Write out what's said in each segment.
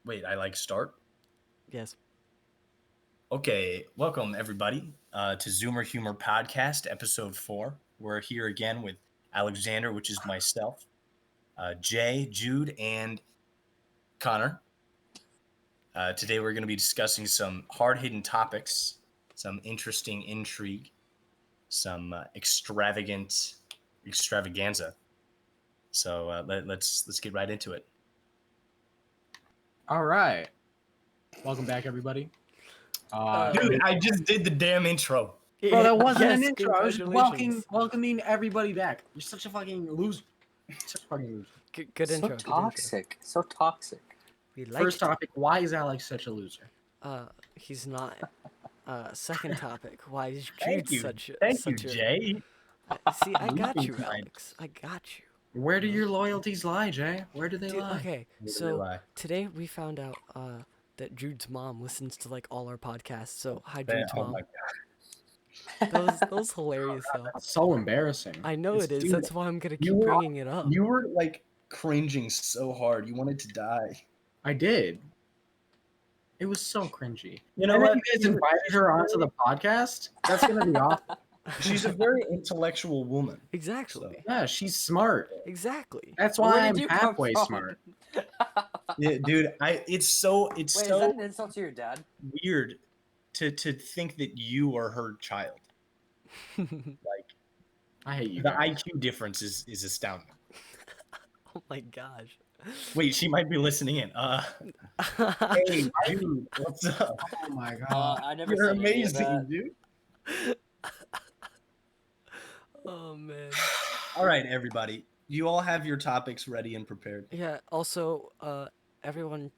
Wait, I like start? Yes. Okay, welcome everybody to ZoomerHumorPodcast, episode 4. We're here again with Alexander, which is myself, Jay, Jude, and Connor. Today we're going to be discussing some hard-hitting topics, some interesting intrigue, some extravaganza. So let's get right into it. All right. Welcome back, everybody. Dude, I just did the damn intro. Bro, that wasn't an Yes, intro. I was just congratulations. welcoming everybody back. You're such a fucking loser. Such a fucking loser. Good So intro. Good intro. toxic. So toxic. We like First topic, why is Alex such a loser? He's not. Second topic. Why is Thank Jude you, such a thank you, such a? Jay. See, I got you, Fine. Alex. I got you. Where do your loyalties lie, Jay? Where do they Dude, lie? okay. Where do they So lie? today we found out that Jude's mom listens to like all our podcasts. So hi, Man, Jude's oh mom. my That was hilarious though. That's so embarrassing. I know It's- it is. dude, That's why I'm gonna you keep were- bringing it up. You were like cringing so hard. You wanted to die. I did. It was so cringy. You know And then what? you guys invited her onto the podcast? That's going to be awful. She's a very intellectual woman. Exactly. Yeah, she's smart. Exactly. That's Where why did I'm you come halfway from? smart. Yeah, dude. It's so Wait, is that an insult to your dad? weird to think that you are her child. Like I hate you the guys. IQ difference is astounding. Oh my gosh. Wait, she might be listening in. Hey, dude, what's up? Oh my god. I never You're said any of amazing, that. dude. Oh man. All right, everybody. You all have your topics ready and prepared. Yeah. Also, everyone,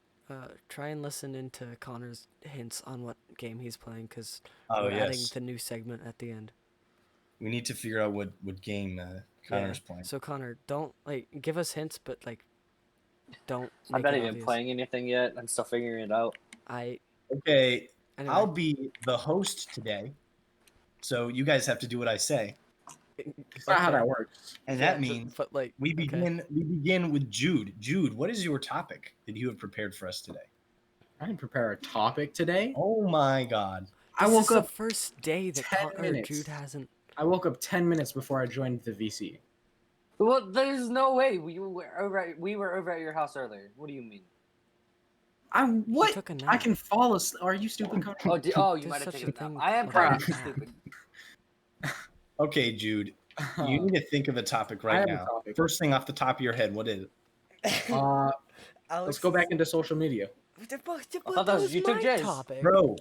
try and listen into Connor's hints on what game he's playing, because Oh we're adding yes, the new segment at the end. we need to figure out what game Connor's Yeah. playing. So Connor, don't give us hints, but don't. I'm make not it even obvious. playing anything yet. I'm still figuring it out. Okay, Anyway, I'll be the host today, so you guys have to do what I say, It's not how Okay. that works. and Yeah, that means but we okay. begin with Jude. Jude, what is your topic that you have prepared for us today? I didn't prepare a topic today. Oh my God! I This woke is up. the first day that 10 minutes. Jude hasn't. I woke up 10 minutes before I joined the VC. Well, there's no way we were over at your house earlier. What do you mean? What? took a I nap. can fall asleep. Are you stupid? Connor? Oh, you There's might have such a taken a nap. thing I am called a probably nap. stupid. Okay, Jude, you need to think of a topic I right have a now. topic. First thing off the top of your head, what is it? Let's go back into social media. thought that was YouTube J's. topic. Bro,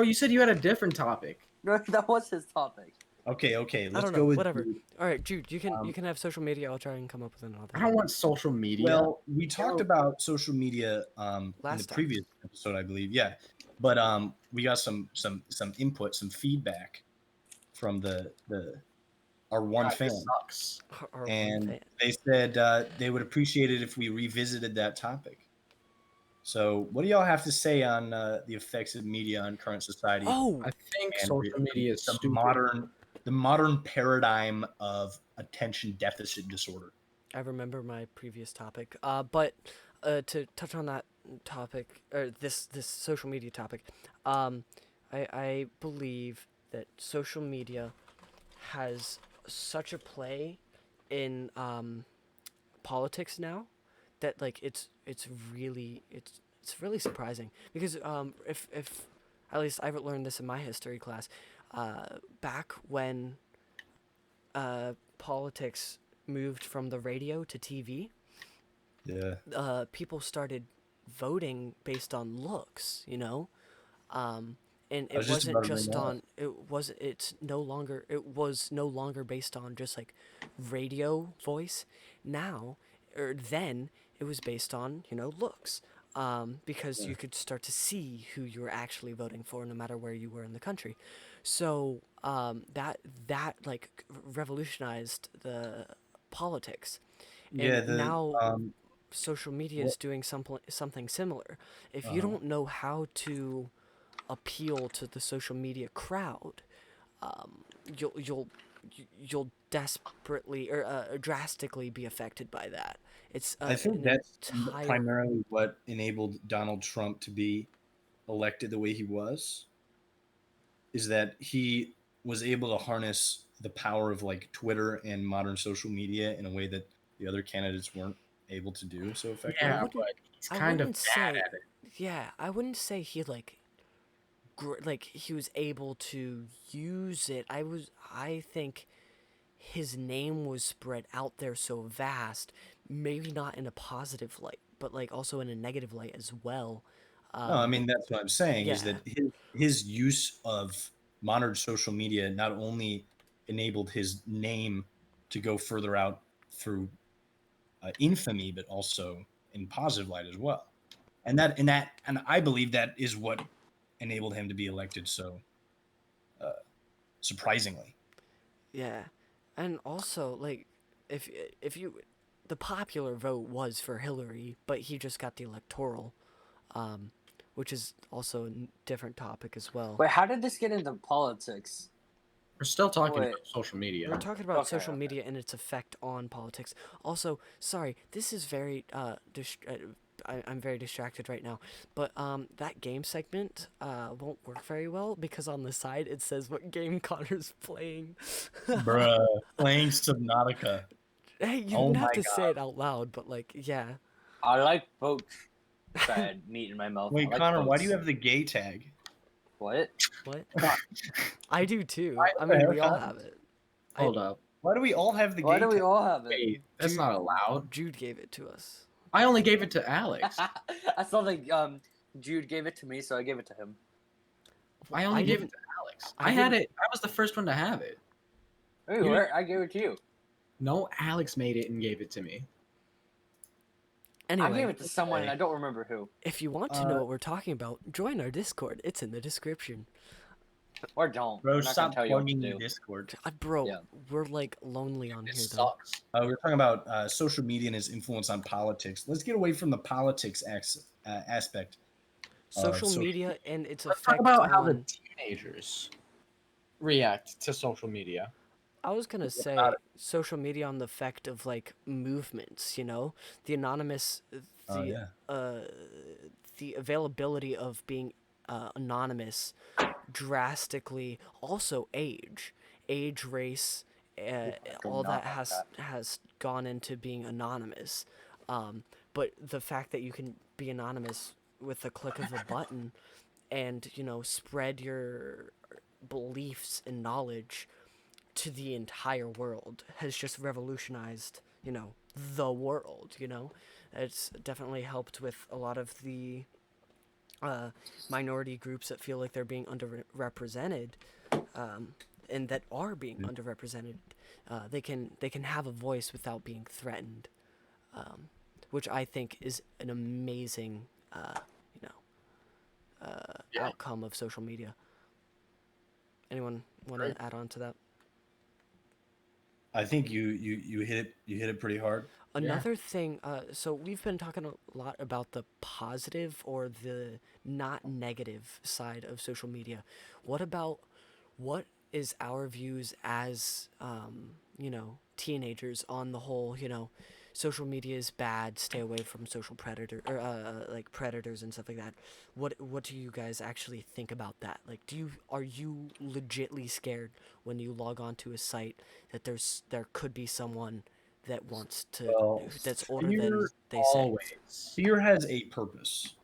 you said you had a different topic. That was his topic. Okay, I let's don't go know. with Whatever. Jude. All right, Jude, you can have social media. I'll try and come up with another. I don't want social media. Well, we talked about social media in the Last time. previous episode, I believe. Yeah, but we got some input, some feedback from our one God, fan, this sucks. Or one and fan. they said they would appreciate it if we revisited that topic. So, what do y'all have to say on the effects of media on current society? Oh, I think and social media is the stupid. modern paradigm of attention deficit disorder. I remember my previous topic. But to touch on that topic or this social media topic, I believe that social media has such a play in politics now that it's really surprising, because if at least I've learned this in my history class, back when politics moved from the radio to TV, Yeah. people started voting based on looks, and I it was just wasn't about to just bring that on it was no longer based on just like radio voice. Now or then it was based on looks, because you could start to see who you were actually voting for, no matter where you were in the country. So that like revolutionized the politics. And Yeah, now social media is doing something similar. If you don't know how to appeal to the social media crowd, you'll you'll desperately or drastically be affected by that. It's I think an that's entire primarily what enabled Donald Trump to be elected the way he was, is that he was able to harness the power of like Twitter and modern social media in a way that the other candidates weren't able to do so I effectively. Yeah, wouldn't but he's I kind of wouldn't bad say at it. yeah, I wouldn't say he like he was able to use it. I think his name was spread out there so vast, maybe not in a positive light, but like also in a negative light as well. No, I Um, mean that's what I'm saying is yeah, that his use of modern social media not only enabled his name to go further out through infamy, but also in positive light as well. And I believe that is what enabled him to be elected so uh, surprisingly. yeah, and also like if if you the popular vote was for Hillary, but he just got the electoral, um, which is also a different topic as well. Wait, how did this get into politics? We're still talking Wait. about social media. We're talking about Okay, social okay. media and its effect on politics. Also, sorry, this is very I'm very distracted right now. But that game segment won't work very well because on the side it says what game Connor's playing. Bruh, playing Subnautica. Hey, you Oh didn't have my to say god. it out loud, but like, yeah. I like boats. Sorry, I had meat in my mouth. I Wait, like Connor, why do boats. you have the gay tag? What? What? I do too. Why I the mean, we heck, all huh? have it. Hold up. Why do we all have the Why gay do we tag? all have it? Wait, that's Jude- not allowed. Jude gave it to us. I only gave it to Alex. I saw that Jude gave it to me, so I gave it to him. I only gave it didn't. to Alex. I I had didn't- it. I was the first one to have it. Hey, You where? I gave it to you. No, Alex made it and gave it to me. I gave Anyway, it to someone, and I don't remember who. if you want to know what we're talking about, join our Discord. It's in the description. Or don't. Bro, I'm not gonna stop tell you what to plugging the do. Discord. Bro, Yeah. we're like lonely on It here though. sucks. We're talking about social media and its influence on politics. Let's get away from the politics aspect. Social media and its Let's talk effect about how the on. teenagers react to social media. I was gonna say social media on the effect of like movements. You know, the anonymous, Oh the yeah. uh, the availability of being anonymous drastically. Also, age, race, all that has gone into being anonymous. But the fact that you can be anonymous with the click of a button, and spread your beliefs and knowledge to the entire world has just revolutionized the world. It's definitely helped with a lot of the minority groups that feel like they're being underrepresented, and that are being underrepresented. They can have a voice without being threatened, which I think is an amazing outcome of social media. Anyone want to add on to that? I think you hit it pretty hard. Another thing, so we've been talking a lot about the positive or the not negative side of social media. What is our views as, teenagers on the whole, social media is bad, stay away from social predator or like predators and stuff like that. What do you guys actually think about that? Like, are you legitly scared when you log on to a site that there could be someone that wants to that's older than fear they say? Always. Fear has a purpose,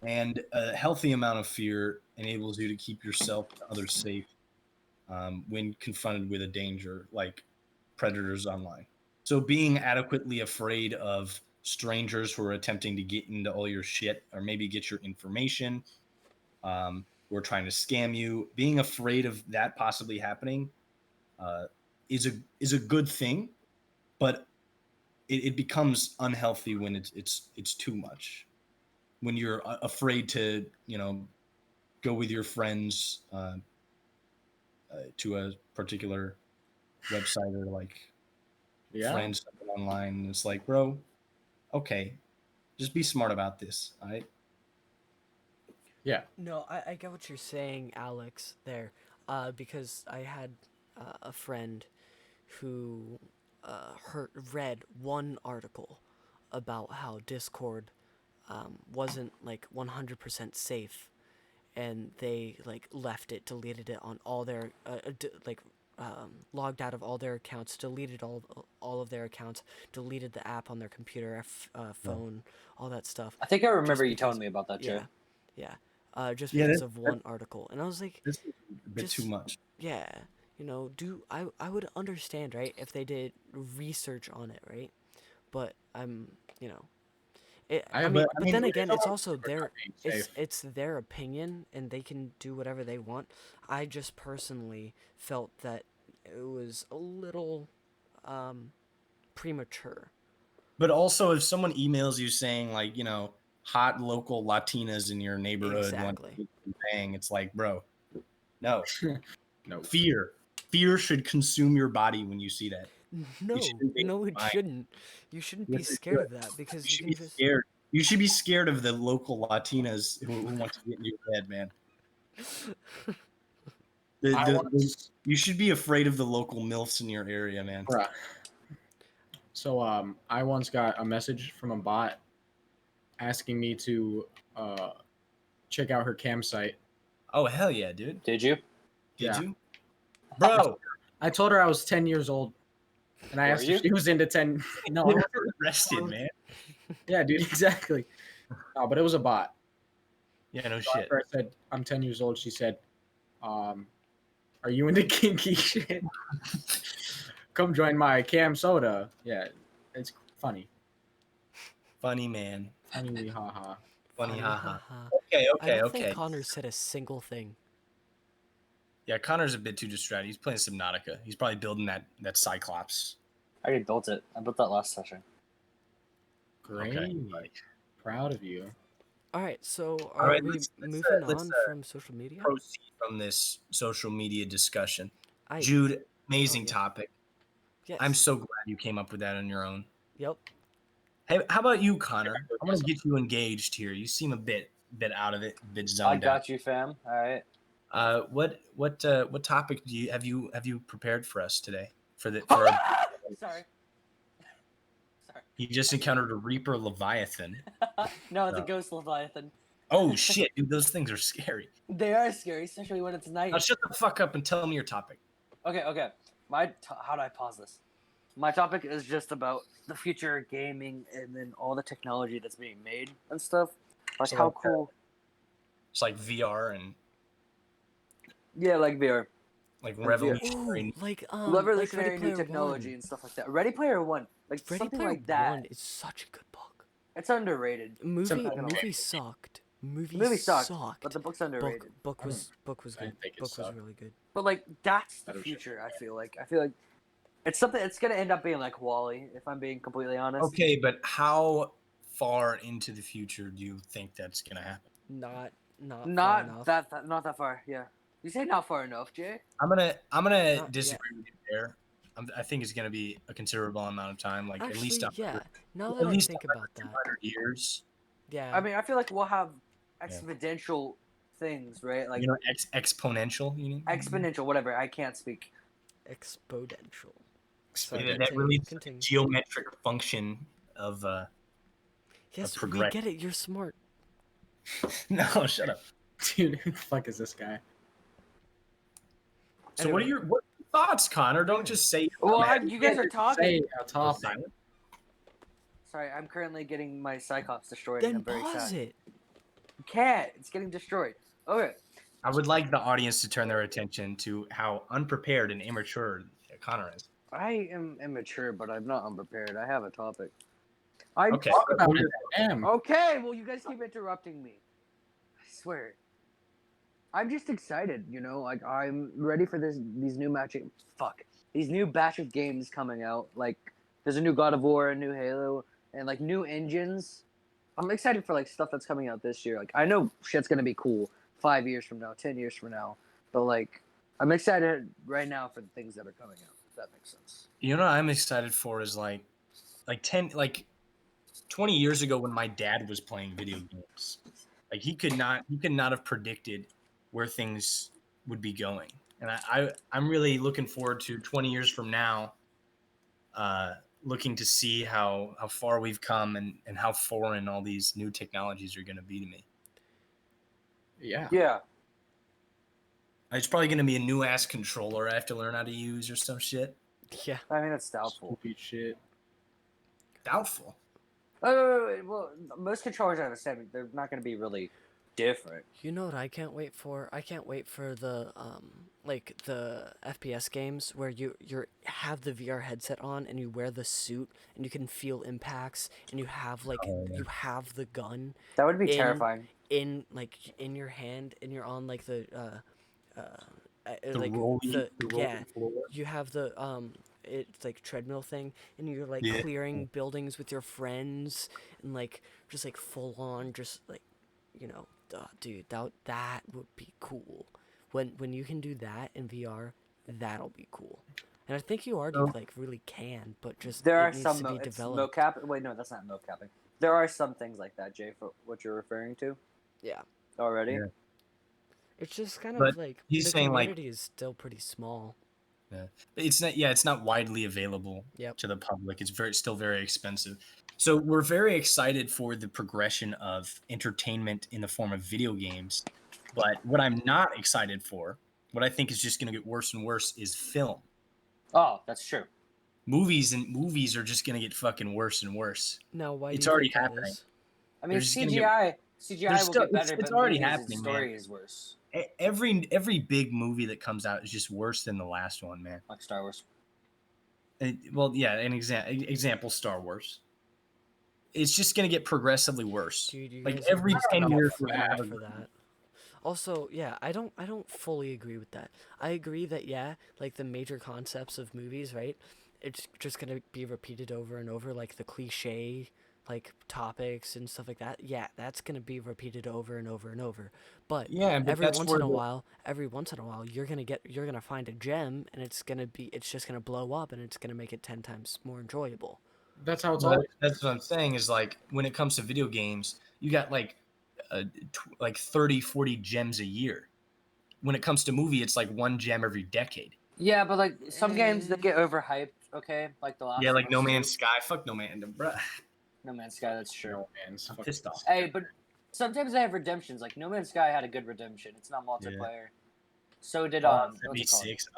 and a healthy amount of fear enables you to keep yourself and others safe when confronted with a danger like predators online. So being adequately afraid of strangers who are attempting to get into all your shit or maybe get your information, who are trying to scam you, being afraid of that possibly happening uh, is a good thing, but it becomes unhealthy when it's too much. When you're afraid to go with your friends to a particular website or like Yeah. friends online, and it's like, bro, okay, just be smart about this. All right. Yeah. No, I get what you're saying, Alex, there, because I had a friend who read one article about how Discord wasn't like 100% safe, and they like left it, deleted it on all their logged out of all their accounts, deleted all of their accounts, deleted the app on their computer, phone, all that stuff. I think I remember you because- telling me about that, Jay. Yeah, yeah. Just Yeah, because of one article, and I was like, This is a bit too Just- much. yeah, I would understand, right, if they did research on it, right? But but then again, it's also it's their opinion, and they can do whatever they want. I just personally felt that it was a little premature. But also, if someone emails you saying like, hot local Latinas in your neighborhood want Exactly. to get bang, it's like, bro, no. No. Fear should consume your body when you see that. No, shouldn't be no, it fine. shouldn't. You shouldn't be Yes, it scared should. of that, because You you should can be just. scared. You should be scared of the local Latinas who want to get in your bed, man. You should be afraid of the local MILFs in your area, man. Bruh. So I once got a message from a bot asking me to check out her campsite. Oh, hell yeah, dude. Did you? Did Yeah. you? Bro, I told her I was 10 years old, and I Were asked you? if she was into 10. No, you were arrested, man. yeah, dude, exactly. No, but it was a bot. Yeah, no So shit. after I said I'm 10 years old, she said, "Are you into kinky shit? Come join my cam soda." Yeah, it's funny. Funny, man. Funny, haha. Funny, haha. haha. Okay, I okay, don't okay. think Connor said a single thing. Yeah, Connor's a bit too distracted. He's playing Subnautica. He's probably building that Cyclops. I already built it. I built that last session. Great. Okay, buddy. Proud of you. All right, so All are right, we let's, moving let's, on from social media? proceed from this social media discussion. I Jude, amazing yeah. topic. yes. I'm so glad you came up with that on your own. Yep. Hey, how about you, Connor? I want to get you engaged here. You seem a bit out of it, a bit I zoned out. got you, fam. All right. What topic have you prepared for us today? Sorry. Sorry. He just encountered a Reaper Leviathan. No, it's No. a ghost leviathan. Oh shit, dude, those things are scary. They are scary, especially when it's night. Now shut the fuck up and tell me your topic. Okay. How do I pause this? My topic is just about the future of gaming and then all the technology that's being made and stuff. Like So how like, cool. It's like VR and Yeah, like VR. like VR. revolutionary. Ooh, like Revolutionary Ready new Player technology One. and stuff like that. Ready Player One. Like Ready something Player like that. One is such a good book. It's underrated. Movie sucked. Movie sucked, but the book's underrated. Book was I good. didn't think it Book was sucked. really good. But like that's the Better future. I feel like it's something. It's gonna end up being like Wall-E, if I'm being completely honest. Okay, but how far into the future do you think that's gonna happen? Not far Not enough. not that far. Yeah, you say not far enough, Jay. I'm gonna Not disagree with you there. I think it's gonna be a considerable amount of time, like Actually, at least 100, yeah. Now at that I least think about that, 200 years. yeah. I mean, I feel like we'll have exponential things, right? Like Exponential. You know? exponential, whatever. I can't speak. exponential. Yeah, that really Continue. geometric function of Yes, we progression. get it. You're smart. No, shut up. Dude, who the fuck is this guy? So what are your thoughts, Connor? Don't just say. Well, man. you guys are talking. Say a topic. Sorry, I'm currently getting my Cyclops destroyed. Then and I'm very pause sad. it. You can't. It's getting destroyed. Okay. I would like the audience to turn their attention to how unprepared and immature Connor is. I am immature, but I'm not unprepared. I have a topic. I'm Okay. Talk about it. Damn. Okay, well, you guys keep interrupting me. I swear. I'm just excited, like I'm ready for these new matching. These new batch of games coming out. Like, there's a new God of War, a new Halo, and like new engines. I'm excited for like stuff that's coming out this year. Like, I know shit's gonna be cool 5 years from now, 10 years from now, but like, I'm excited right now for the things that are coming out. If that makes sense. You know what I'm excited for is like 20 years ago when my dad was playing video games. Like he could not have predicted where things would be going. And I'm really looking forward to 20 years from now, looking to see how far we've come and how foreign all these new technologies are going to be to me. Yeah. Yeah. It's probably going to be a new ass controller I have to learn how to use or some shit. Yeah. I mean, that's doubtful. Stupid shit. Doubtful. Wait. Well, most controllers are the same. They're not going to be really different. You know what I can't wait for? I can't wait for the like the FPS games where you have the VR headset on and you wear the suit and you can feel impacts and you have like you have the gun That would be in- terrifying. in like in your hand and you're on like the floor. you have the it's like treadmill thing and you're like Yeah. clearing buildings with your friends and like just like full on just like dude, that would be cool. When you can do that in VR, that'll be cool. And I think you already like really can, but just There it are needs some to be it's developed. mocap. Wait, no, that's not mocapping. There are some things like that, Jay, for what you're referring to. Yeah. Already. Yeah. It's just kind But of like he's the saying, like- community is still pretty small. Yeah. It's not widely available Yep. to the public. It's still very expensive. So we're very excited for the progression of entertainment in the form of video games. But what I'm not excited for, what I think is just going to get worse and worse, is film. Oh, that's true. Movies are just going to get fucking worse and worse. Now, why It's do you already think that happening. is? I mean, They're just gonna CGI There's will still- get better, it's but already movies, happening, the story is worse. Every big movie that comes out is just worse than the last one, man. Like Star Wars. Well, yeah, an example, Star Wars. It's just going to get progressively worse. Dude, you Like guys every are 10 really years, fat we're gonna have a for that. Also, yeah, I don't fully agree with that. I agree that like the major concepts of movies, right? It's just gonna be repeated over and over, like the cliche, like topics and stuff like that. Yeah, that's gonna be repeated over and over and over. But Yeah, but every that's once where in a the- while, you're gonna find a gem, and it's just gonna blow up, and it's gonna make it 10 times more enjoyable. That's how it's Well, always. that's what I'm saying is like when it comes to video games, you got like 30, 40 gems a year. When it comes to movie, it's like one gem every decade. Yeah, but like some games that get overhyped, okay? Like the last Yeah, like of No Us Man's 2. Sky. Fuck No Man, bruh. No Man's Sky, that's true. No, man, it's I'm fucking pissed off. Hey, but sometimes they have redemptions. Like No Man's Sky had a good redemption. It's not multiplayer. So did what's it called? 76.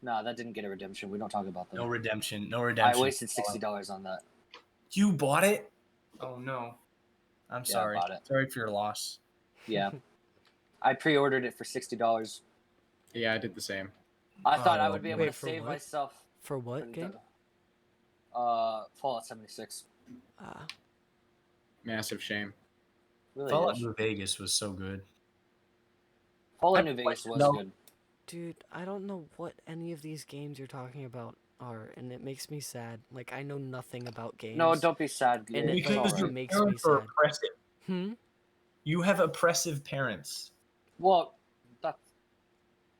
No, that didn't get a redemption. We don't talk about that. No redemption. No I redemption. wasted $60 on that. You bought it? Oh no. I'm Yeah, I sorry. bought it. Sorry for your loss. Yeah, I pre-ordered it for $60. Yeah, I did the same. I thought I Oh, would be able wait, to for save what? myself. For what from game? Fallout 76. Massive shame. Really Fallout is. New Vegas was so good. Fallout I New Vegas was no. good. Dude, I don't know what any of these games you're talking about are, and it makes me sad. Like, I know nothing about games. No, don't be sad. And It's it, like, all Because right. your makes me parents are sad. oppressive. Hmm? You have oppressive parents. Well, that's...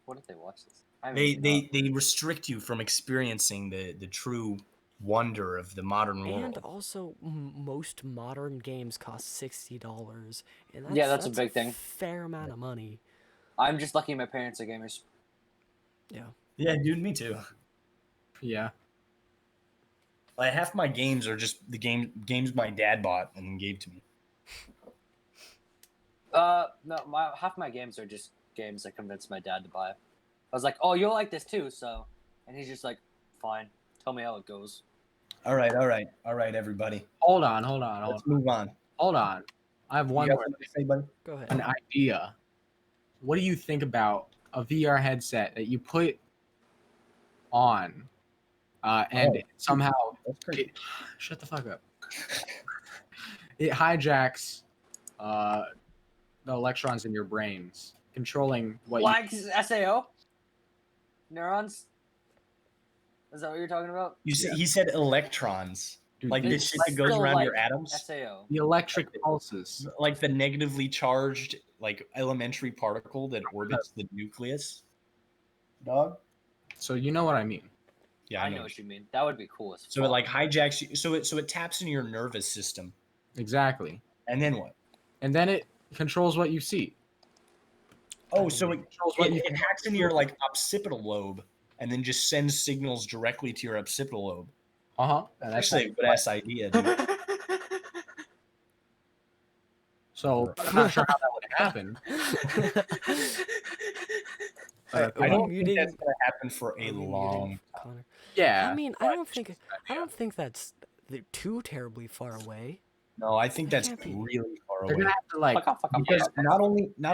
What if they watch this? I mean, They restrict you from experiencing the true wonder of the modern world. And also, most modern games cost $60, and Yeah, that's a big thing. Fair amount of money. I'm just lucky my parents are gamers. Yeah. Yeah, dude, me too. Yeah. Like half my games are just the games my dad bought and gave to me. No, half my games are just games I convinced my dad to buy. I was like, "Oh, you'll like this too," so, and he's just like, "Fine, tell me how it goes." All right, everybody. Hold on. Let's move on. Hold on. I have one You got more something to say, buddy? Go ahead. an idea. What do you think about a VR headset that you put on and somehow That's great. shut the fuck up. It hijacks the electrons in your brains, controlling what you Like SAO, neurons. Is that what you're talking about? He said electrons. do. Like the, this shit that goes Still around like your atoms. SAO. the electric pulses. Like the negatively charged, like elementary particle that orbits the nucleus. Dog? So you know what I mean. Yeah, I know what you mean. That would be cool as fuck. So it like hijacks you. So it taps into your nervous system. Exactly. And then what? And then it controls what you see. Oh, so it, controls what you it can hacks into your like occipital lobe and then just sends signals directly to your occipital lobe. And That's actually a good ass idea, dude. So I'm not sure how that would happen. Alright, I are we don't think muting? that's gonna happen for a Are we long muting time. Connor? Yeah. I mean, but just I an don't think that's too terribly far away. No, I think That that's can't be. really far They're away. gonna have to like Because not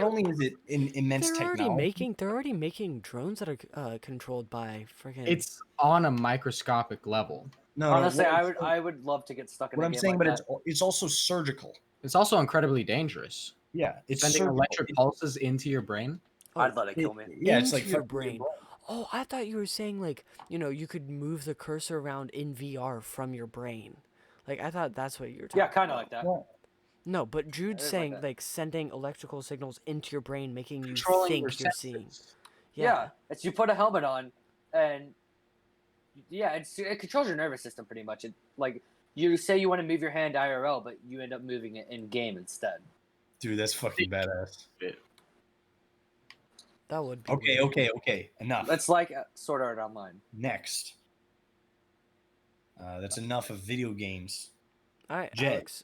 only is it immense technology, They're already making drones that are controlled by friggin' it's on a microscopic level. no, Honestly, what I'm I would love to get stuck in what a I'm game saying, like but that. it's also surgical. It's also incredibly dangerous. Yeah, it's Sending surgical. electric pulses into your brain. I'd let it kill me. Yeah, it's like into your fucking brain. Oh, I thought you were saying like, you could move the cursor around in VR from your brain. Like I thought that's what you were talking Yeah, about. kind of like that. Well, No, but Jude's is like saying that. like sending electrical signals into your brain, making you Controlling your think you're seeing. senses. Yeah, it's you put a helmet on, and yeah, it controls your nervous system pretty much. It like you say you want to move your hand IRL, but you end up moving it in game instead. dude, that's fucking badass. That would be Okay, weird. okay. Enough. It's like Sword Art Online. Next. That's enough of video games. All right, Jay. Alex.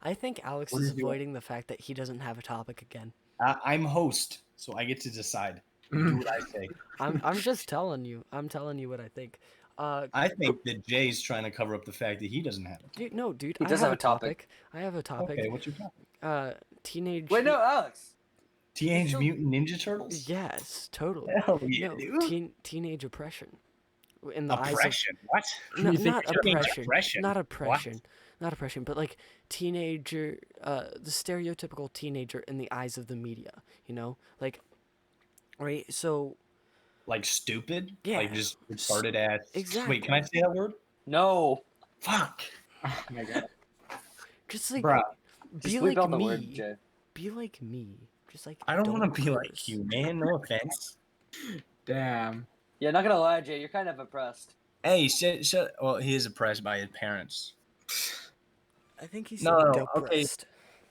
I think Alex What is is your- avoiding the fact that he doesn't have a topic again. I'm host, so I get to decide. You do what I say. I'm just telling you. I'm telling you what I think. I think that Jay's trying to cover up the fact that he doesn't have it. Dude, no, dude. He I does have have a a topic. topic. I have a topic. Okay, what's your topic? Teenage. Wait, no, Alex. Teenage still- Mutant Ninja Turtles? Yes, totally. Hell yeah, No, dude. teenage oppression. In the Oppression? What? eyes of You think not teenage oppression, oppression? not What? oppression, not oppression, but like teenager, the stereotypical teenager in the eyes of the media. Like, right? So Like stupid? Yeah. Like just retarded ass. Exactly. Wait, can I say that word? No. Fuck. Oh my god. just like Bruh. be Just like leave out the me. word, Jay. Be like me. Just like I don't want to be like curse. you, man. No offense. Damn. Yeah, not gonna lie, Jay. You're kind of oppressed. Hey, shut. Well, he is oppressed by his parents. I think he's No, saying no, okay. depressed.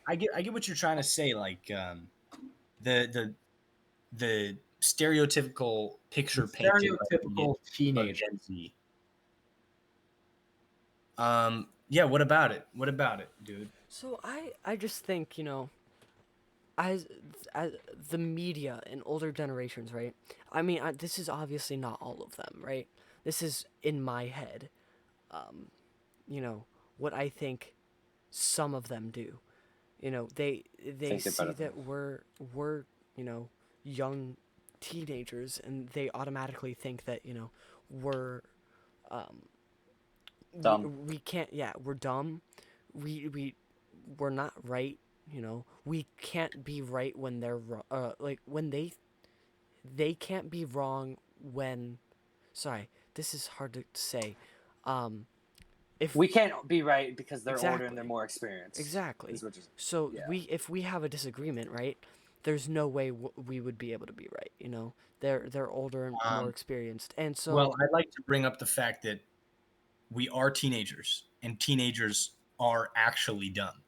I get what you're trying to say. Like, the stereotypical picture painted Stereotypical of teenager. Gen Z. Yeah. What about it? What about it, dude? So I just think as the media in older generations, right? I mean, this is obviously not all of them, right? This is in my head. What I think some of them do. They Think they're see better than that we're young teenagers, and they automatically think that we're Dumb. we can't. Yeah, we're dumb. We're not right. We can't be right when they're wrong. Like when they can't be wrong when. Sorry, this is hard to say. If We can't be right because they're older Exactly. and they're more experienced. exactly. Is what you're- So yeah. if we have a disagreement, right? There's no way we would be able to be right. They're older and more experienced, and so Well, I'd like to bring up the fact that we are teenagers, and teenagers are actually dumb.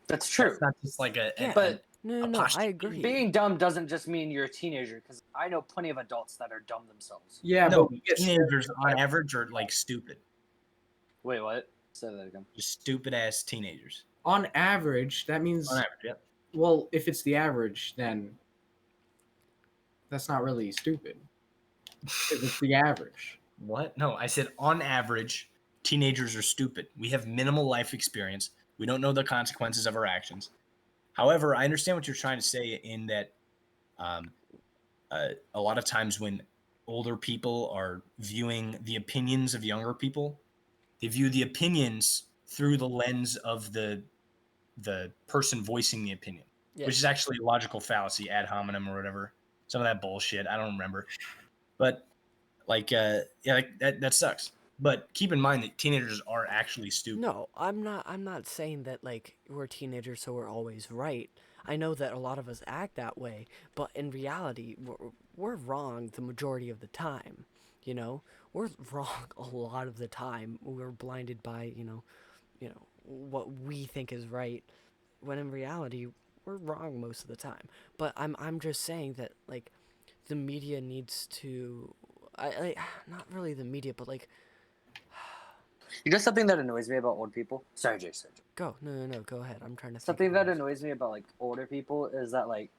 That's true. It's not just like Yeah. But no, a I posture. agree. being dumb doesn't just mean you're a teenager. Because I know plenty of adults that are dumb themselves. Yeah, no, but we get teenagers on average are like stupid, Wait, what? Say that again. just stupid ass teenagers. on average, that means On average, yeah. well, if it's the average, then that's not really stupid. If it's the average. What? No, I said on average, teenagers are stupid. We have minimal life experience. We don't know the consequences of our actions. However, I understand what you're trying to say in that a lot of times when older people are viewing the opinions of younger people, they view the opinions through the lens of the person voicing the opinion, Yeah. which is actually a logical fallacy, ad hominem or whatever. Some of that bullshit. I don't remember. But that sucks. But keep in mind that teenagers are actually stupid. No, I'm not saying that like we're teenagers so we're always right. I know that a lot of us act that way, but in reality, we're wrong the majority of the time. We're wrong a lot of the time. We're blinded by what we think is right, when in reality, we're wrong most of the time. But I'm just saying that like the media needs to not really the media, but like You know something that annoys me about old people? Sorry, Jay. go no go ahead. I'm trying to think Something of that yours. annoys me about like older people is that like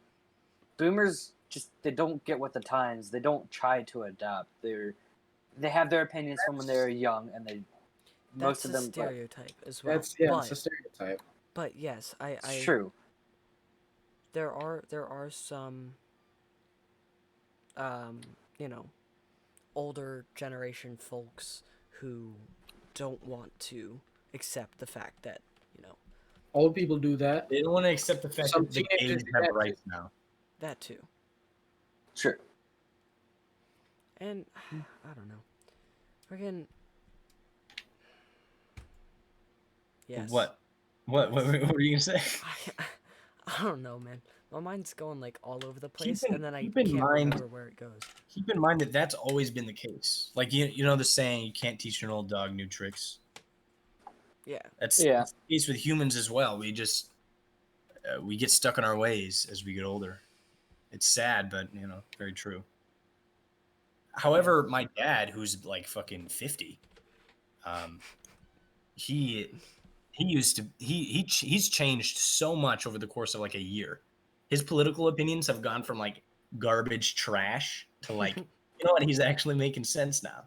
boomers just they don't get with the times. They don't try to adapt. They have their opinions from when they were young, and most That's of a them. Like, stereotype as well. It's a stereotype. But yes, it's true. there are some you know, older generation folks who don't want to accept the fact that, you know, Old people do that. They don't want to accept the fact Some that the teenagers gays do have that rights now. that too. Sure. And I don't know. Friggin' yes. What were you gonna say? I don't know, man. My mind's going like all over the place, in- and then I keep in can't mind- remember where it goes. Keep in mind that that's always been the case. Like you know the saying, you can't teach an old dog new tricks. Yeah. That's Yeah. the case with humans as well. We just we get stuck in our ways as we get older. It's sad, but very true. However, my dad, who's like fucking 50, he used to he's changed so much over the course of like a year. His political opinions have gone from like garbage trash to like what, he's actually making sense now.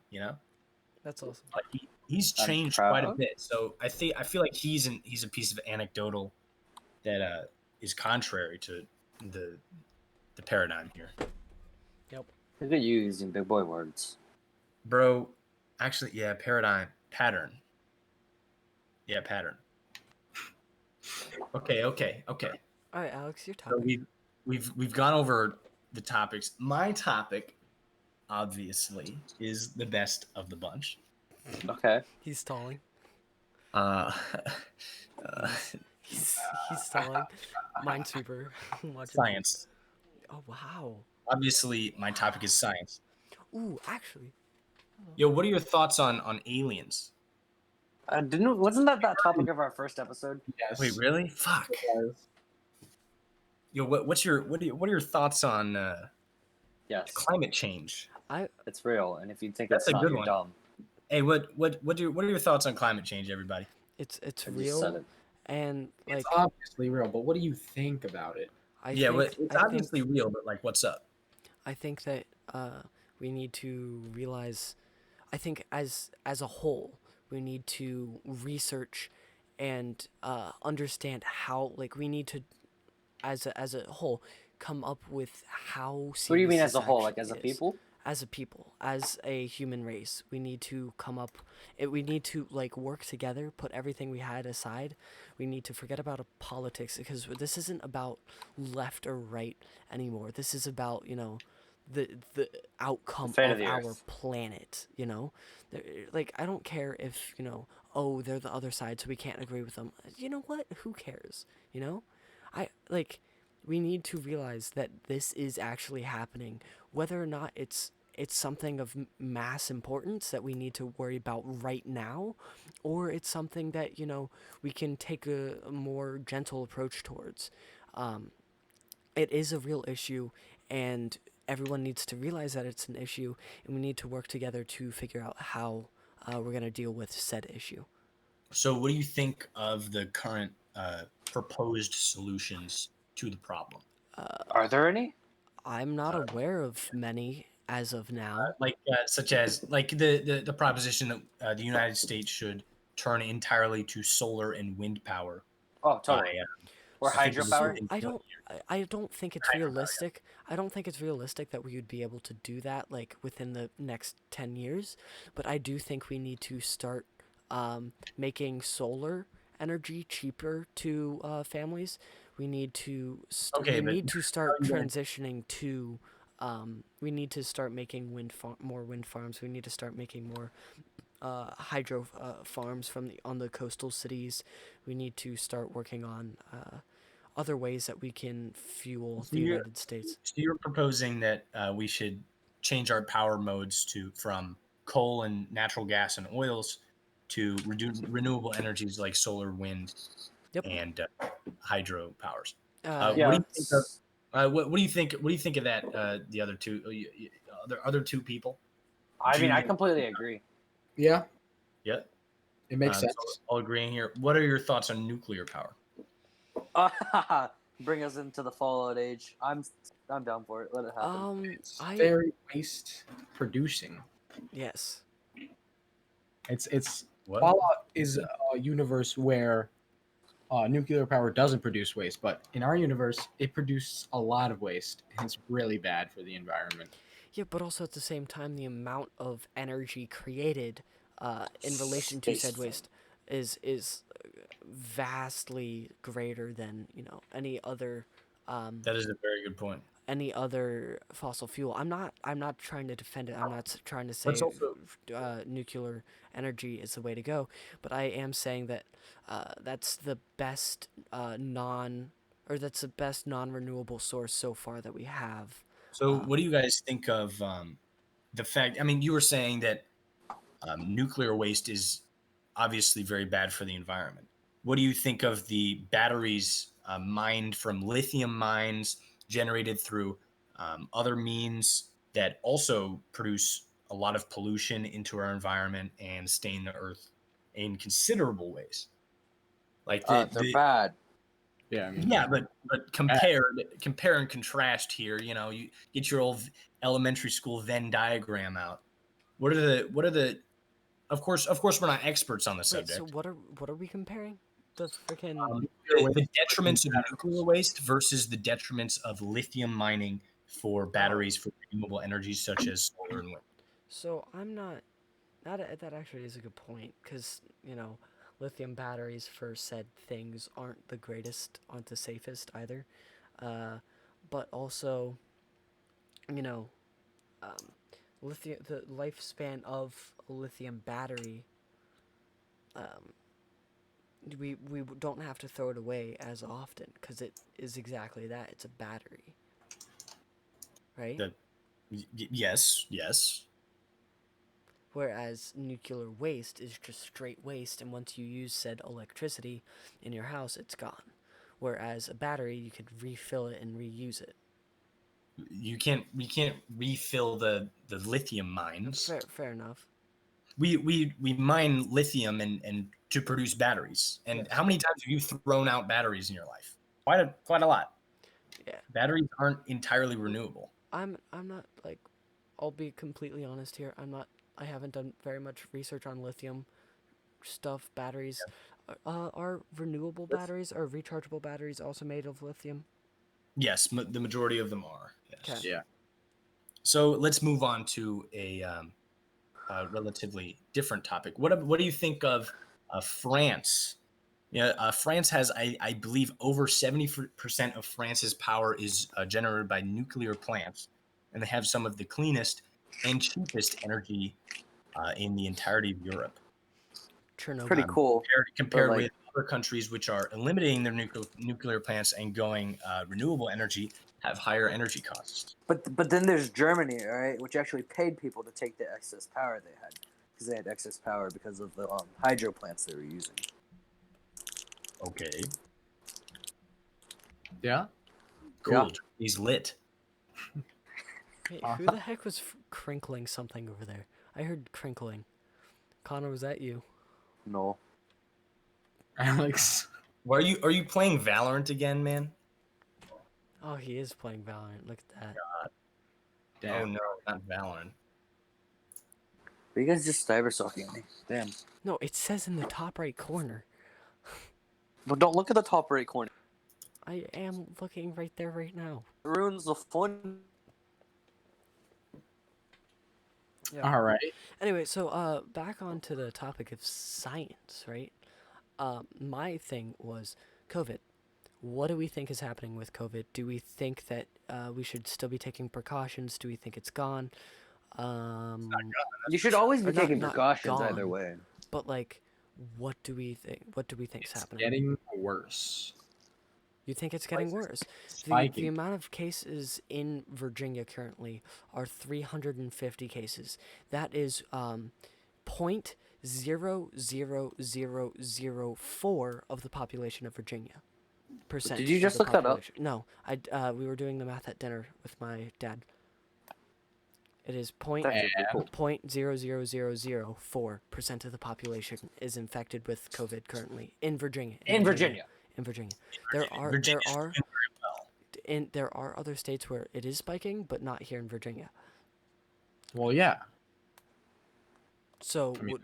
That's awesome. Like he's I'm changed proud. quite a bit. So I feel like he's a piece of anecdotal that is contrary to the paradigm here. Yep. Look at you using big boy words. Bro, actually, yeah, pattern. Yeah, pattern. Okay. All right, Alex, your So topic. we've gone over the topics. My topic, obviously, is the best of the bunch. Okay. He's stalling. Uh, He's stalling. Minesweeper. Watch it. science. Oh wow. Obviously, my topic is science. Ooh, actually. Yo, what are your thoughts on aliens? Wasn't that topic of our first episode? Yes. Wait, really? Fuck. Yo, what are your thoughts on Yes. climate change? It's real, and if you think That's it's a not, good you're one. dumb. Hey, what are your thoughts on climate change, everybody? It's I just said real, it. and like It's obviously real, but what do you think about it? I Well, think it's I obviously real, but like, what's up? think that we need to realize. I think as a whole, we need to research and understand how. Like we need to, as a whole, come up with how serious. What do you mean this as a whole? Like as a actually is. people? As a people, as a human race, we need to come up. We need to like work together, put everything we had aside. We need to forget about politics because this isn't about left or right anymore. This is about the outcome fate of of the our earth. planet. Like I don't care if oh they're the other side, so we can't agree with them. You know what? Who cares? We need to realize that this is actually happening, whether or not it's something of mass importance that we need to worry about right now, or it's something that we can take a more gentle approach towards. It is a real issue, and everyone needs to realize that it's an issue, and we need to work together to figure out how we're going to deal with said issue. So, what do you think of the current proposed solutions to the problem? Are there any? I'm not aware of many as of now. Such as like the proposition that the United States should turn entirely to solar and wind power. Oh, totally. Or I think it was hydropower? in- I don't think it's realistic. I don't think it's realistic that we would be able to do that like within the next 10 years, but I do think we need to start making solar energy cheaper to families. We need to start transitioning to we need to start making more wind farms. We need to start making more hydro farms on the coastal cities. We need to start working on other ways that we can fuel the United States. So you're proposing that we should change our power modes from coal and natural gas and oils to renewable energies like solar, wind, Yep. and hydro powers. What do you think of? What do you think? What do you think of that? The other two, other two people. I mean, I Jude- completely agree. Yeah, Yeah. it makes sense. So all agreeing here. What are your thoughts on nuclear power? Bring us into the Fallout age. I'm down for it. Let it happen. It's very waste producing. Yes. It's What? Fallout is a universe where nuclear power doesn't produce waste, but in our universe, it produces a lot of waste, and it's really bad for the environment. Yeah, but also at the same time, the amount of energy created in relation to said waste is vastly greater than any other That is a very good point. any other fossil fuel. I'm not trying to defend it. I'm not to Let's say also nuclear energy is the way to go, but I am saying that that's the best that's the best non-renewable source so far that we have. So, what do you guys think of the fact? I mean, you were saying that nuclear waste is obviously very bad for the environment. What do you think of the batteries mined from lithium mines generated through other means that also produce a lot of pollution into our environment and stain the earth in considerable ways? Like They're bad. Yeah, I mean, yeah, but compare and contrast here. You get your old elementary school Venn diagram out. What are the Of course, we're not experts on the Wait, so subject. what are we comparing? The freaking The detriments of nuclear waste versus the detriments of lithium mining for batteries for renewable energies such as solar and wind. So I'm not. That actually is a good point because lithium batteries for said things aren't the greatest, aren't the safest either. But also, you know, um, lithium the lifespan of a lithium battery. Um, we don't have to throw it away as often because it is exactly that. It's a battery, right? That yes. Whereas nuclear waste is just straight waste, and once you use said electricity in your house, it's gone. Whereas a battery, you could refill it and reuse it. We can't refill the lithium mines. Fair enough. We mine lithium and to produce batteries. And Yes. how many times have you thrown out batteries in your life? Quite a lot. Yeah. Batteries aren't entirely renewable. I'm not like, I'll be completely honest here. I haven't done very much research on lithium stuff, batteries. Are renewable batteries or rechargeable batteries also made of lithium? Yes, the majority of them are. Okay. Yes. yeah. So let's move on to a relatively different topic. What do you think of France? Yeah, France has, I believe, over 70% of France's power is generated by nuclear plants, and they have some of the cleanest and cheapest energy in the entirety of Europe. Chernobyl. Pretty cool. Compared But, with other countries which are eliminating their nuclear plants and going renewable energy, have higher energy costs. But then there's Germany, all right, which actually paid people to take the excess power they had because they had excess power because of the hydro plants they were using. Okay, Yeah. cool. Yeah. He's lit. Hey, who the heck was crinkling something over there? I heard crinkling. Connor, was that you? No. Alex. Are you playing Valorant again, man? Oh, he is playing Valorant. Look at that. Damn. Oh no, not Valorant. Are you guys just cyber stalking me? Damn. No, it says in the top right corner. But don't look at the top right corner. I am looking right there right now. It ruins the fun. Yeah. All right. Anyway, so back onto the topic of science, right? My thing was COVID. What do we think is happening with COVID? Do we think that we should still be taking precautions? Do we think it's gone? You should always be Or not- taking not precautions gone. either way. But like, what do we think? What do we think's It's happening? getting worse. You think it's getting worse? The Spiking. amount of cases in Virginia currently are 350 cases. That is 0.00004 of the population of Virginia. percent. Did you just of the look that up? population. No, we were doing the math at dinner with my dad. It is That's really cool. 0.00004% of the population is infected with COVID currently in Virginia. In Virginia. In Virginia, there are other states where it is spiking, but not here in Virginia. Well, yeah. So I mean,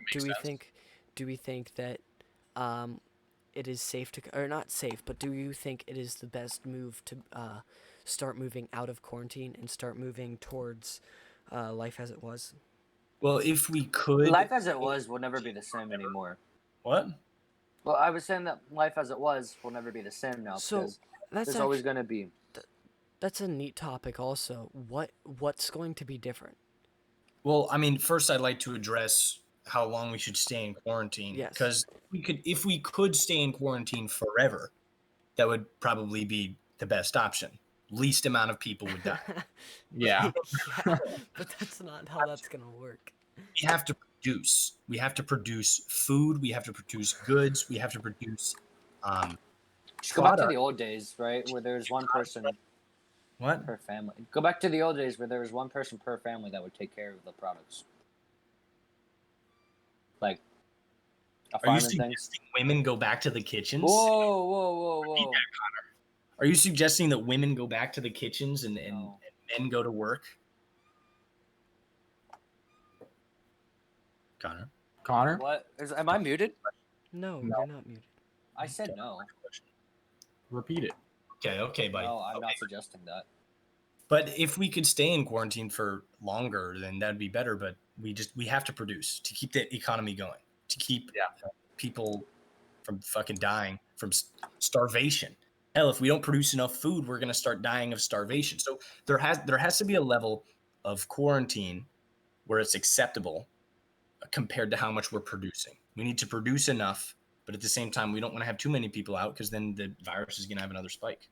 do we think that it is safe to, or not safe, but do you think it is the best move to start moving out of quarantine and start moving towards life as it was? Well, if we could, Life as it was will never be the same anymore. what? Well, I was saying that life as it was will never be the same now So because that's there's always going to be. that's a neat topic. Also, what's going to be different? Well, I mean, first I'd like to address how long we should stay in quarantine. Yes. Because if we could stay in quarantine forever, that would probably be the best option. Least amount of people would die. Yeah. Yeah, but that's not how that's gonna work. We have to produce. We have to produce food. We have to produce goods. We have to produce. Just go back to product. the old days, right, where there's one person What? per family. Go back to the old days where there was one person per family that would take care of the products. Like a Are you farming thing. suggesting women go back to the kitchens? Whoa. Are you suggesting that women go back to the kitchens and No. men go to work? Connor? What? Am I muted? No, No. you're not muted. I said no. Repeat it. Okay, buddy. No, I'm Okay. not suggesting that. But if we could stay in quarantine for longer, then that'd be better. But we have to produce to keep the economy going, to keep people from fucking dying from starvation. Hell, if we don't produce enough food, we're gonna start dying of starvation. So there has to be a level of quarantine where it's acceptable compared to how much we're producing. We need to produce enough, but at the same time, we don't want to have too many people out because then the virus is gonna have another spike.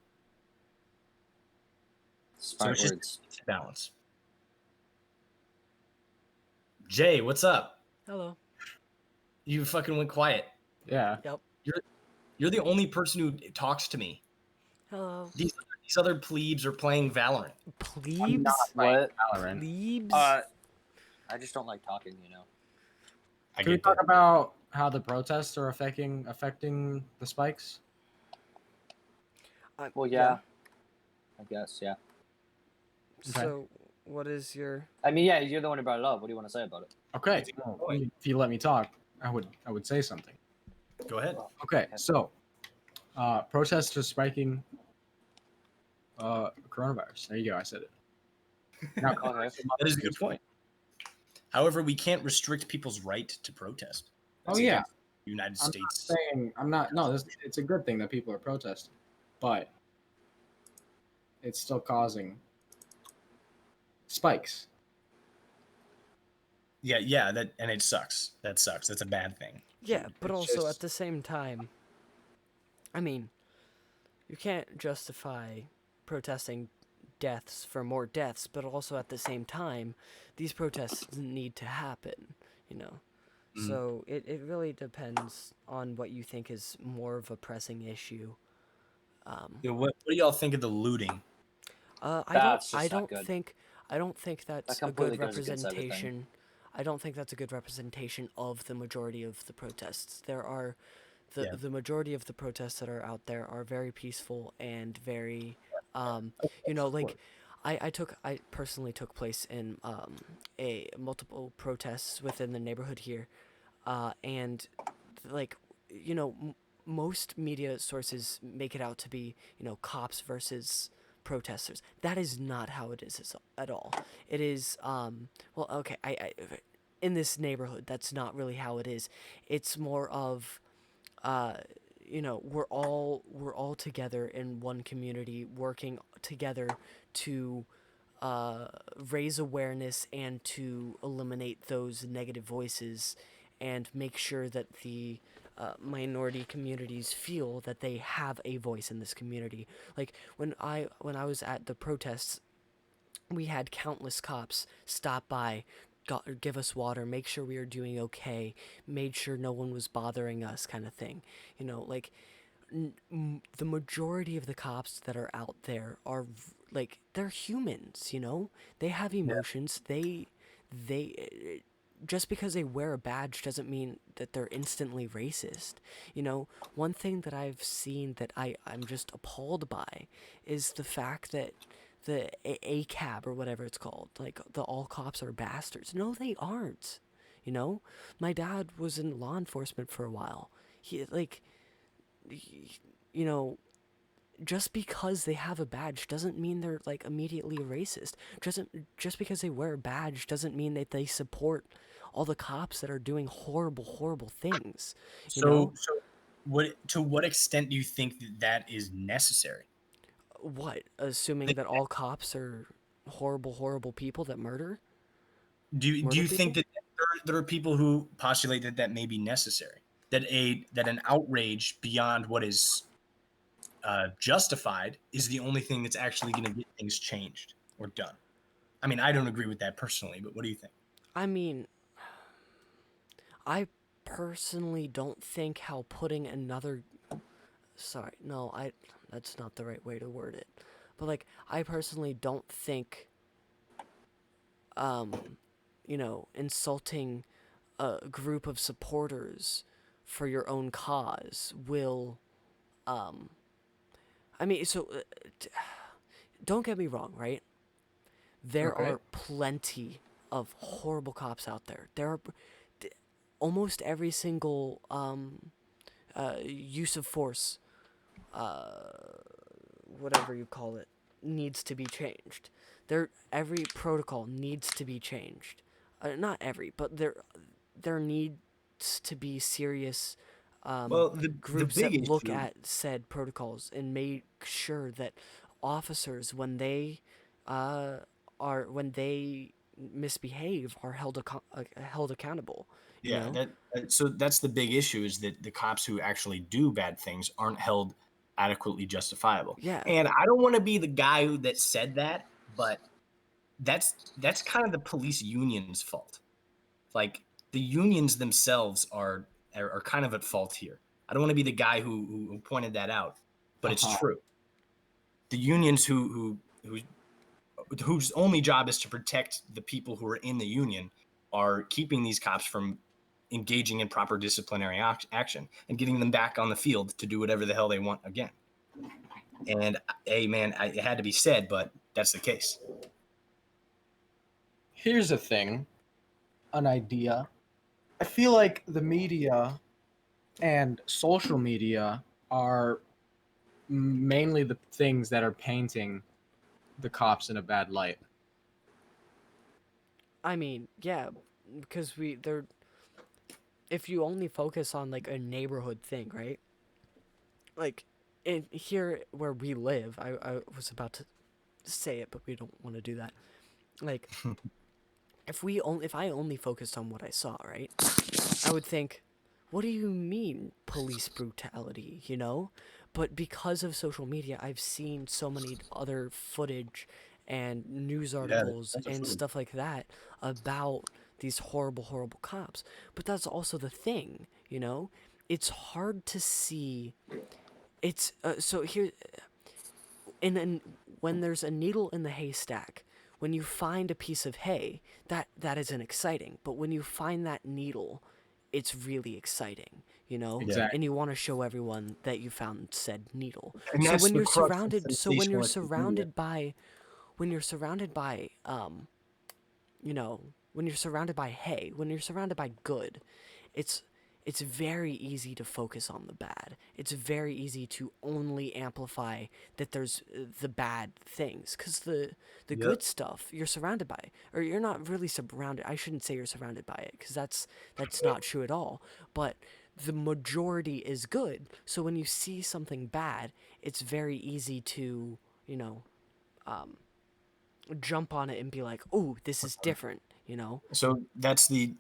Smart so it's words. just balance. Jay, what's up? Hello. You fucking went quiet. Yeah. Yep. You're the only person who talks to me. Hello. These other plebes are playing Valorant. Plebes. What? Valorant. Plebes. I just don't like talking, you know. Can we talk about how the protests are affecting the spikes? Well, yeah. I guess, yeah. So, what is your? I mean, yeah, you're the one who brought it up. What do you want to say about it? Okay. Well, if you let me talk, I would say something. Go ahead. Okay. So, protests are spiking. Coronavirus. There you go. I said it. Now, Okay. That is a good point. However, we can't restrict people's right to protest. Oh That's yeah. against the United States. I'm not. No, it's a good thing that people are protesting, but it's still causing spikes. Yeah, and it sucks. That sucks. That's a bad thing. Yeah, but It's also just- at the same time, I mean, you can't justify protesting deaths for more deaths, but also at the same time, these protests need to happen, you know? Mhm. So it really depends on what you think is more of a pressing issue. Yeah, what do y'all think of the looting? That's just not good. I don't think that's a completely good goes against everything. representation. I don't think that's a good representation of the majority of the protests. There are the majority of the protests that are out there are very peaceful and very you know, like I personally took place in a multiple protests within the neighborhood here, and like, you know, most media sources make it out to be, you know, cops versus protesters. That is not how it is at all. It is well, okay, I in this neighborhood, that's not really how it is. It's more of you know, we're all together in one community, working together to raise awareness and to eliminate those negative voices and make sure that the minority communities feel that they have a voice in this community. Like when I was at the protests, we had countless cops stop by, give us water, make sure we were doing okay, made sure no one was bothering us, kind of thing. You know, like the majority of the cops that are out there are like, they're humans, you know? They have emotions. They just because they wear a badge doesn't mean that they're instantly racist. You know, one thing that I've seen that I'm just appalled by is the fact that the ACAB or whatever it's called, like the all cops are bastards. No, they aren't. You know, my dad was in law enforcement for a while. He like, you know, just because they have a badge doesn't mean they're like immediately racist. Just because they wear a badge doesn't mean that they support all the cops that are doing horrible things. You know To what extent do you think that is necessary? what? Assuming that all cops are horrible people that murder Do you think people. that there are people who postulate that that may be necessary? That an outrage beyond what is justified is the only thing that's actually going to get things changed or done. I mean, I don't agree with that personally, but what do you think? I mean, I personally don't think how putting another sorry, no, I that's not the right way to word it. But like I personally don't think um insulting a group of supporters for your own cause will I mean, so don't get me wrong, right? There Okay. are plenty of horrible cops out there. There are almost every single use of force, whatever you call it, needs to be changed. Every protocol needs to be changed. Not every, but there needs to be serious Well, the groups that big look issue, at said protocols and make sure that officers, when they when they misbehave, are held accountable. You yeah, know? so that's the big issue is that the cops who actually do bad things aren't held adequately justifiable. Yeah. And I don't want to be the guy that said that, but that's kind of the police union's fault. Like the unions themselves are kind of at fault here. I don't want to be the guy who pointed that out, but it's Uh-huh. true. The unions whose only job is to protect the people who are in the union are keeping these cops from engaging in proper disciplinary action and getting them back on the field to do whatever the hell they want again. And hey, man, it had to be said, but that's the case. Here's a thing, an idea. I feel like the media and social media are mainly the things that are painting the cops in a bad light. I mean, yeah, because they're if you only focus on like a neighborhood thing, right? Like in here where we live, I was about to say it, but we don't want to do that. Like if I only focused on what I saw, right? I would think, what do you mean police brutality, you know? But because of social media, I've seen so many other footage and news Yeah, articles that's and true. stuff like that about these horrible cops. But that's also the thing, you know? It's hard to see. It's so here when there's a needle in the haystack, when you find a piece of hay, that isn't exciting. But when you find that needle, it's really exciting, you know? Exactly. And you want to show everyone that you found said needle. And So that's when the you're crux of surrounded sensationalistic media. when you're surrounded by you know, when you're surrounded by hay, when you're surrounded by good, it's it's very easy to focus on the bad. It's very easy to only amplify that there's the bad things, cuz the Yep. good stuff you're surrounded by, or you're not really surrounded. I shouldn't say you're surrounded by it, cuz that's not true at all, but the majority is good. So when you see something bad, it's very easy to, you know, jump on it and be like, "Oh, this is different," you know? So that's the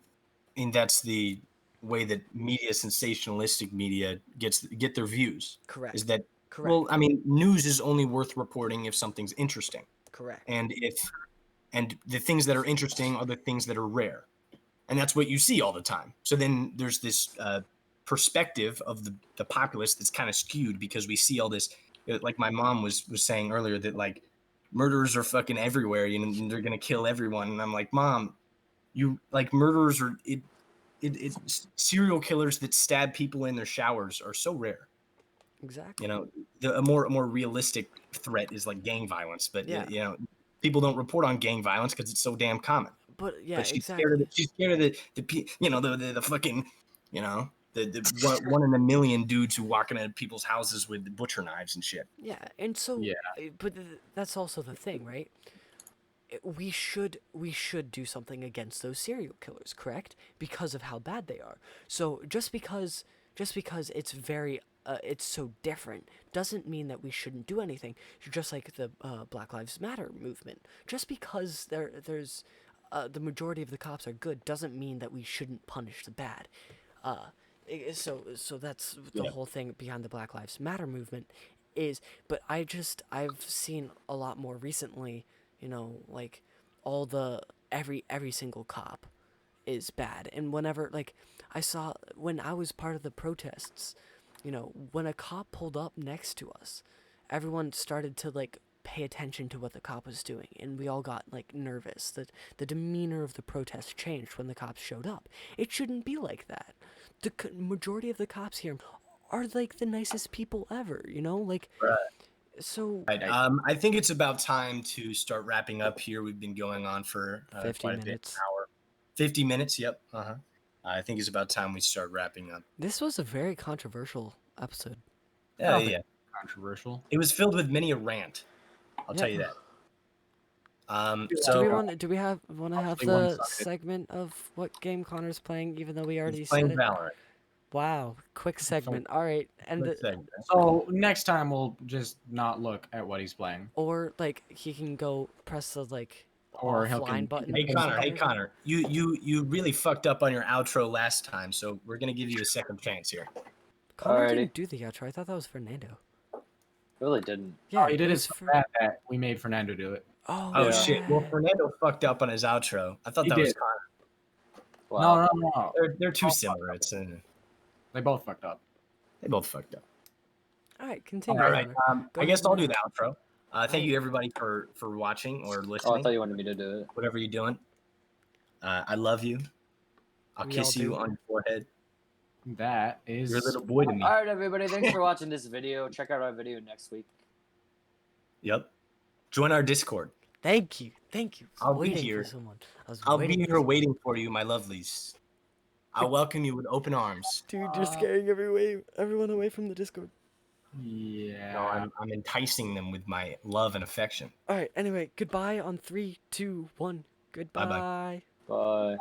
way that media, sensationalistic media, get their views. Is Correct. that well? Correct. I mean, news is only worth reporting if something's interesting, Correct. and the things that are interesting are the things that are rare, and that's what you see all the time. So then there's this perspective of the populace that's kind of skewed because we see all this. Like my mom was saying earlier that like murderers are fucking everywhere, you know, and they're gonna kill everyone. And I'm like, Mom, you like murderers are it's serial killers that stab people in their showers are so rare. Exactly. You know, a more realistic threat is like gang violence, but Yeah. you know, people don't report on gang violence because it's so damn common. But yeah, But she's exactly. scared of the you know the fucking you know the one in a million dudes who walk into people's houses with butcher knives and shit. Yeah, and so Yeah. but that's also the thing, right? We should do something against those serial killers, correct? Because of how bad they are. So just because it's very it's so different doesn't mean that we shouldn't do anything. Just like the Black Lives Matter movement. Just because there's the majority of the cops are good doesn't mean that we shouldn't punish the bad. So that's the Yeah. whole thing behind the Black Lives Matter movement is. But I've seen a lot more recently, you know, like all the every single cop is bad. And whenever, like, I saw when I was part of the protests, you know, when a cop pulled up next to us, everyone started to like pay attention to what the cop was doing, and we all got like nervous. The demeanor of the protest changed when the cops showed up. It shouldn't be like that. The majority of the cops here are like the nicest people ever, you know, like. Right. So Right. I think it's about time to start wrapping up here. We've been going on for 50 quite a bit, minutes. an hour, 50 minutes. Yep. I think it's about time we start wrapping up. This was a very controversial episode. Yeah, don't think yeah. Controversial. It was filled with many a rant. I'll tell you that. So Do we want to have Actually, one the sucked. segment of what game Connor's playing, even though we already he's said playing it? Valorant. Wow, quick segment. All right, and Let's say. So next time we'll just not look at what he's playing. or like he can go press the like Or he'll offline can- button. Hey or Connor, something. you really fucked up on your outro last time, so we're gonna give you a second chance here. Connor Alrighty. didn't do the outro. I thought that was Fernando. Really didn't. Yeah, he did it it was so for- bad that we made Fernando do it. Oh, Oh Yeah. shit! Well, yeah. Fernando fucked up on his outro. I thought He that was did. Connor. Wow. No. They're too similar. It's They both fucked up. they both fucked up. All right, continue. All right. Connor. Go I guess ahead I'll and- do the outro. Thank Alright. you everybody for watching or Oh, I listening. thought you wanted me to do it. Whatever you're doing. I love you. I'll We kiss all you do. on your forehead. That is You're a little boy to me. All right, everybody. Thanks for watching this video. Check out our video next week. Yep. Join our Discord. Thank you. I was I'll be waiting here. for someone. I'll be waiting for here someone. waiting for you, my lovelies. I'll welcome you with open arms. Dude, you're scaring everyone away from the Discord. Yeah. No, I'm enticing them with my love and affection. All right. Anyway, goodbye on 3, 2, 1. Goodbye. Bye-bye. Bye.